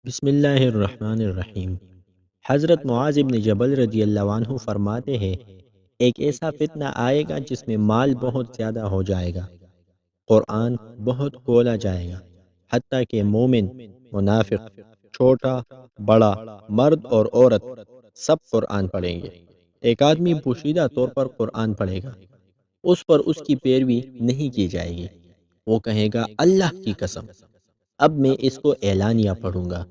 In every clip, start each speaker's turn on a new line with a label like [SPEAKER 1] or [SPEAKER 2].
[SPEAKER 1] بسم اللہ الرحمن الرحیم۔ حضرت معاذ بن جبل رضی اللہ عنہ فرماتے ہیں، ایک ایسا فتنہ آئے گا جس میں مال بہت زیادہ ہو جائے گا، قرآن بہت کھولا جائے گا، حتیٰ کہ مومن، منافق، چھوٹا بڑا، مرد اور عورت سب قرآن پڑھیں گے۔ ایک آدمی پوشیدہ طور پر قرآن پڑھے گا، اس پر اس کی پیروی نہیں کی جائے گی۔ وہ کہے گا، اللہ کی قسم، اب میں اس کو اعلانیہ پڑھوں گا۔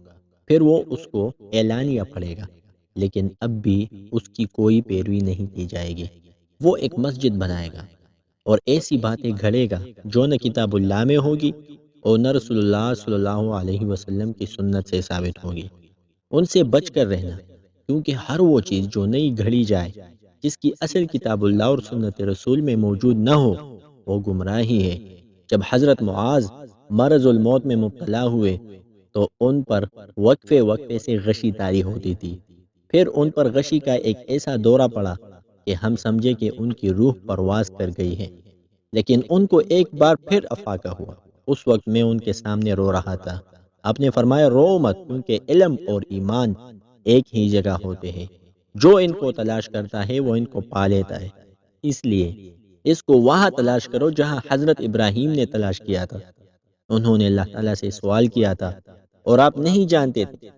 [SPEAKER 1] پھر وہ اس کو اعلانیہ پڑھے گا، لیکن اب بھی اس کی کوئی پیروی نہیں کی جائے گی۔ وہ ایک مسجد بنائے گا اور ایسی باتیں گھڑے گا جو نہ کتاب اللہ میں ہوگی اور نہ رسول اللہ صلی اللہ علیہ وسلم کی سنت سے ثابت ہوگی۔ ان سے بچ کر رہنا، کیونکہ ہر وہ چیز جو نئی گھڑی جائے، جس کی اصل کتاب اللہ اور سنت رسول میں موجود نہ ہو، وہ گمراہی ہے۔ جب حضرت معاذ مرض الموت میں مبتلا ہوئے تو ان پر وقفے وقفے سے غشی طاری ہوتی تھی۔ پھر ان پر غشی کا ایک ایسا دورہ پڑا کہ ہم سمجھے کہ ان کی روح پرواز کر گئی ہے، لیکن ان کو ایک بار پھر افاقہ ہوا۔ اس وقت میں ان کے سامنے رو رہا تھا۔ آپ نے فرمایا، رو مت، کیونکہ علم اور ایمان ایک ہی جگہ ہوتے ہیں۔ جو ان کو تلاش کرتا ہے وہ ان کو پا لیتا ہے، اس لیے اس کو وہاں تلاش کرو جہاں حضرت ابراہیم نے تلاش کیا تھا۔ انہوں نے اللہ تعالیٰ سے سوال کیا تھا اور آپ نہیں جانتے تھے۔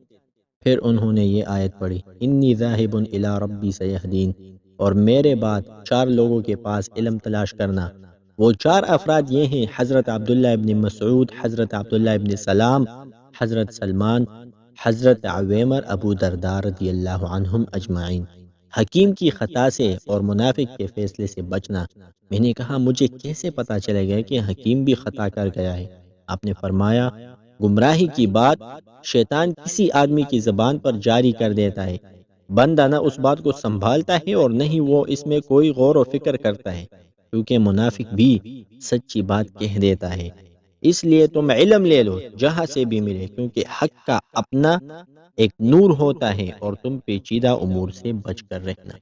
[SPEAKER 1] پھر انہوں نے یہ آیت پڑھی، انی ذاہب الی ربی سیہدین، اور میرے بعد 4 لوگوں کے پاس علم تلاش کرنا۔ وہ 4 افراد یہ ہیں، حضرت عبداللہ ابن مسعود، حضرت عبداللہ ابن سلام، حضرت سلمان، حضرت عویمر، ابو درداء رضی اللہ عنہم اجمعین۔ حکیم کی خطا سے اور منافق کے فیصلے سے بچنا۔ میں نے کہا، مجھے کیسے پتا چلے گا کہ حکیم بھی خطا کر گیا ہے؟ آپ نے فرمایا، گمراہی کی بات شیطان کسی آدمی کی زبان پر جاری کر دیتا ہے، بندہ نہ اس بات کو سنبھالتا ہے اور نہ ہی وہ اس میں کوئی غور و فکر کرتا ہے، کیونکہ منافق بھی سچی بات کہہ دیتا ہے۔ اس لیے تم علم لے لو جہاں سے بھی ملے، کیونکہ حق کا اپنا ایک نور ہوتا ہے، اور تم پیچیدہ امور سے بچ کر رہنا۔